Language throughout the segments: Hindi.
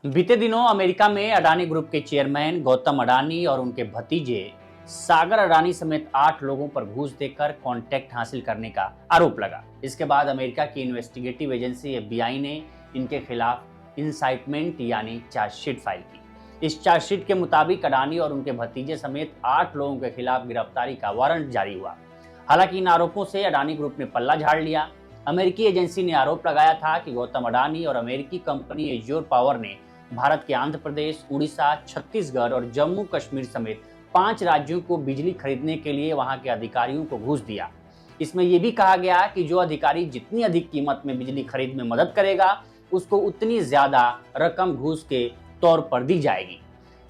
बीते दिनों अमेरिका में अडानी ग्रुप के चेयरमैन गौतम अडानी और उनके भतीजे सागर अडानी समेत 8 लोगों पर घूस देकर कॉन्टैक्ट हासिल करने का आरोप लगा। इसके बाद अमेरिका की इन्वेस्टिगेटिव एजेंसी FBI ने इनके खिलाफ इंसाइटमेंट यानी चार्जशीट फाइल की। इस चार्जशीट के मुताबिक अडानी और उनके भतीजे समेत 8 लोगों के खिलाफ गिरफ्तारी का वारंट जारी हुआ। हालांकि इन आरोपों से अडानी ग्रुप ने पल्ला झाड़ लिया। अमेरिकी एजेंसी ने आरोप लगाया था कि गौतम अडानी और अमेरिकी कंपनी एज्योर पावर ने भारत के आंध्र प्रदेश, उड़ीसा, छत्तीसगढ़ और जम्मू कश्मीर समेत 5 राज्यों को बिजली खरीदने के लिए वहां के अधिकारियों को घूस दिया। इसमें यह भी कहा गया कि जो अधिकारी जितनी अधिक कीमत में बिजली खरीद में मदद करेगा, उसको उतनी ज्यादा रकम घूस के तौर पर दी जाएगी।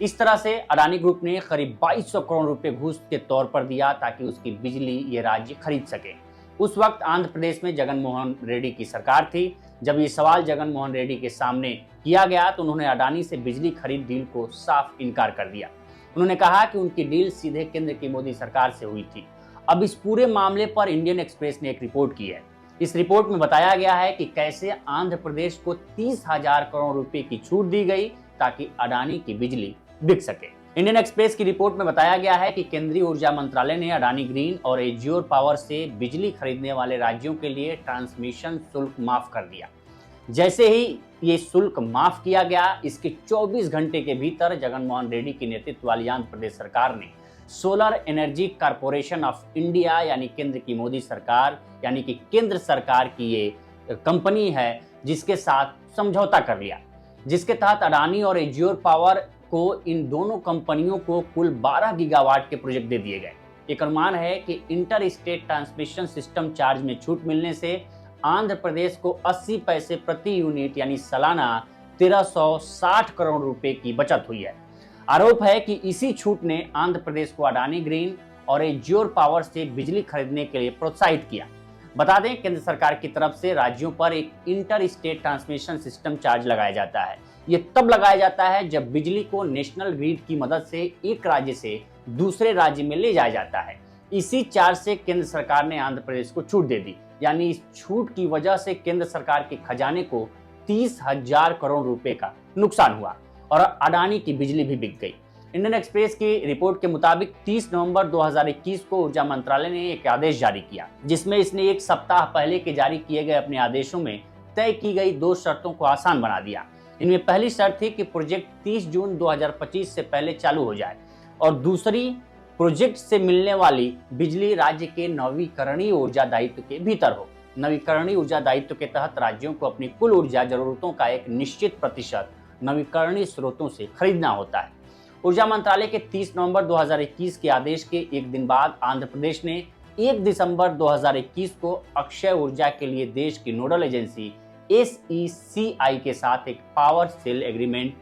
इस तरह से अडानी ग्रुप ने करीब 2200 करोड़ रुपए घूस के तौर पर दिया ताकि उसकी बिजली ये राज्य खरीद सके। उस वक्त आंध्र प्रदेश में जगन मोहन रेड्डी की सरकार थी। जब ये सवाल जगन मोहन रेड्डी के सामने किया गया तो उन्होंने अडानी से बिजली खरीद डील को साफ इनकार कर दिया। उन्होंने कहा कि उनकी डील सीधे केंद्र की मोदी सरकार से हुई थी। अब इस पूरे मामले पर इंडियन एक्सप्रेस ने एक रिपोर्ट की है। इस रिपोर्ट में बताया गया है कि कैसे आंध्र प्रदेश को 30,000 करोड़ रुपए की छूट दी गई ताकि अडानी की बिजली बिक सके। इंडियन एक्सप्रेस की रिपोर्ट में बताया गया है कि केंद्रीय ऊर्जा मंत्रालय ने अडानी ग्रीन और एज्योर पावर से बिजली खरीदने वाले राज्यों के लिए ट्रांसमिशन शुल्क माफ कर दिया। जैसे ही ये शुल्क माफ किया गया, इसके 24 घंटे के भीतर जगन मोहन रेड्डी की नेतृत्व वाली आंध्र प्रदेश सरकार ने solar energy corporation of India यानी केंद्र की मोदी सरकार यानी कि केंद्र सरकार की ये कंपनी है जिसके साथ समझौता कर लिया, जिसके तहत अडानी और एज्योर पावर को इन दोनों कंपनियों को कुल 12 गीगावाट के प्रोजेक्ट दे दिए गए। एक अनुमान है कि inter state transmission system charge में छूट मिलने से आंध्र प्रदेश को 80 पैसे प्रति यूनिट यानी सालाना 1360 करोड़ रुपए की बचत हुई है। आरोप है कि इसी छूट ने आंध्र प्रदेश को अडानी ग्रीन और एज्योर पावर से बिजली खरीदने के लिए प्रोत्साहित किया। बता दें, केंद्र सरकार की तरफ से राज्यों पर एक inter state transmission system charge लगाया जाता है। ये तब लगाया जाता है जब बिजली को नेशनल ग्रिड की मदद से एक राज्य से दूसरे राज्य में ले जाया जाता है। इसी चार्ज से केंद्र सरकार ने आंध्र प्रदेश को छूट दे दी, यानी इस छूट की वजह से केंद्र सरकार के खजाने को 30,000 करोड़ रुपए का नुकसान हुआ और अडानी की बिजली भी बिक गई। इंडियन एक्सप्रेस की रिपोर्ट के मुताबिक 30 नवंबर 2021 को ऊर्जा मंत्रालय ने एक आदेश जारी किया, जिसमें इसने एक सप्ताह पहले के जारी किए गए अपने आदेशों में तय की गई 2 शर्तों को आसान बना दिया। इनमें पहली शर्त थी कि प्रोजेक्ट 30 जून 2025 से पहले चालू हो जाए और दूसरी, प्रोजेक्ट से मिलने वाली बिजली राज्य के नवीकरणीय ऊर्जा दायित्व के भीतर हो। नवीकरणीय ऊर्जा दायित्व के तहत राज्यों को अपनी कुल ऊर्जा जरूरतों का एक निश्चित प्रतिशत नवीकरणीय स्रोतों से खरीदना होता है। ऊर्जा मंत्रालय के 30 नवंबर 2021 के आदेश के एक दिन बाद आंध्र प्रदेश ने 1 दिसंबर 2021 को अक्षय ऊर्जा के लिए देश की नोडल एजेंसी SECI के साथ एक पावर सेल एग्रीमेंट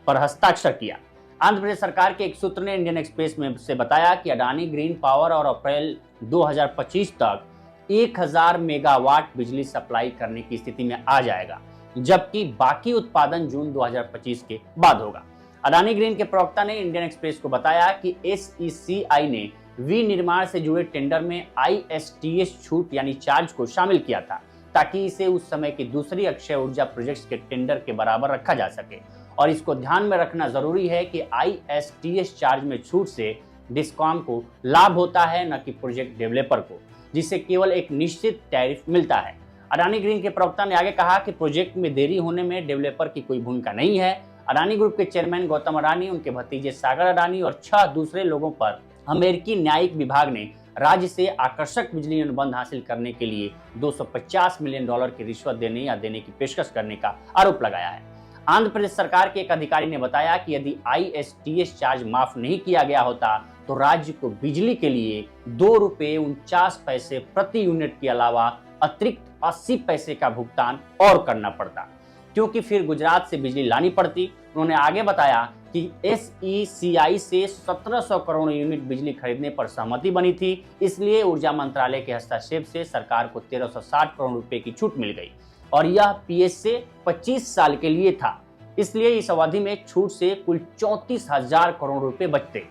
पर हस्ताक्षर किया। आंध्र प्रदेश सरकार के एक सूत्र ने इंडियन एक्सप्रेस में से बताया कि अडानी ग्रीन पावर और अप्रैल 2025 तक 1000 मेगावाट बिजली सप्लाई करने की स्थिति में आ जाएगा, जबकि बाकी उत्पादन जून 2025 के बाद होगा। अडानी ग्रीन के प्रवक्ता ने इंडियन एक्सप्रेस को बताया कि SECI ने विनिर्माण से जुड़े टेंडर में ISTS छूट यानी चार्ज को शामिल किया था ताकि इसे उस समय की दूसरी अक्षय ऊर्जा प्रोजेक्ट्स के टेंडर के बराबर रखा जा सके। और इसको ध्यान में रखना जरूरी है कि ISTS चार्ज में छूट से डिस्कॉम को लाभ होता है, न कि प्रोजेक्ट डेवलपर को, जिससे केवल एक निश्चित टैरिफ मिलता है। अडानी ग्रीन के प्रवक्ता ने आगे कहा कि प्रोजेक्ट में देरी होने में डेवलपर की कोई भूमिका नहीं है। अडानी ग्रुप के चेयरमैन गौतम अडानी, उनके भतीजे सागर अडानी और 6 दूसरे लोगों पर अमेरिकी न्यायिक विभाग ने राज्य से आकर्षक बिजली अनुबंध हासिल करने के लिए $250 मिलियन की रिश्वत देने या देने की पेशकश करने का आरोप लगाया है। आंध्र प्रदेश सरकार के एक अधिकारी ने बताया कि यदि ISTS चार्ज माफ नहीं किया गया होता तो राज्य को बिजली के लिए ₹2.49 प्रति यूनिट के अलावा अतिरिक्त 80 पैसे का भुगतान और करना पड़ता, क्योंकि फिर गुजरात से बिजली लानी पड़ती। उन्होंने आगे बताया कि SECI से 1700 करोड़ यूनिट बिजली खरीदने पर सहमति बनी थी, इसलिए ऊर्जा मंत्रालय के हस्तक्षेप से सरकार को 1360 करोड़ रुपए की छूट मिल गई और यह PS से 25 साल के लिए था। इसलिए इस अवधि में छूट से कुल 34,000 करोड़ रुपए बचते।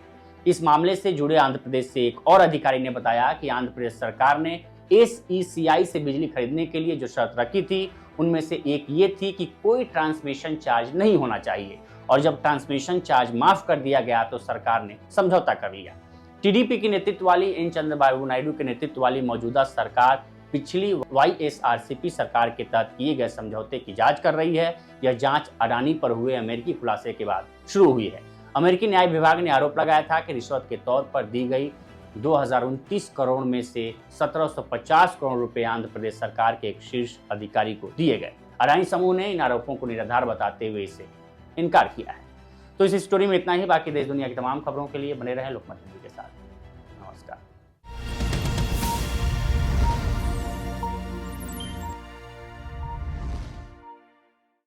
इस मामले से जुड़े आंध्र प्रदेश से एक और अधिकारी ने बताया कि आंध्र प्रदेश सरकार ने SECI से बिजली खरीदने के लिए जो शर्त रखी थी उनमें से एक ये थी कि कोई ट्रांसमिशन चार्ज नहीं होना चाहिए, और जब ट्रांसमिशन चार्ज माफ कर दिया गया तो सरकार ने समझौता कर लिया। टीडीपी के नेतृत्व वाली एन चंद्रबाबू नायडू के नेतृत्व वाली मौजूदा सरकार पिछली वाईएसआरसीपी सरकार के तहत किए गए समझौते की जांच कर रही है। यह जांच अडानी पर हुए अमेरिकी खुलासे के बाद शुरू हुई है। अमेरिकी न्याय विभाग ने आरोप लगाया था कि रिश्वत के तौर पर दी गई 2029 करोड़ में से 1750 करोड़ रुपए आंध्र प्रदेश सरकार के एक शीर्ष अधिकारी को दिए गए। अडानी समूह ने इन आरोपों को निराधार बताते हुए इसे इनकार किया है। तो इस स्टोरी में इतना ही। बाकी देश दुनिया की तमाम खबरों के लिए बने रहें लोकमत न्यूज़ के साथ।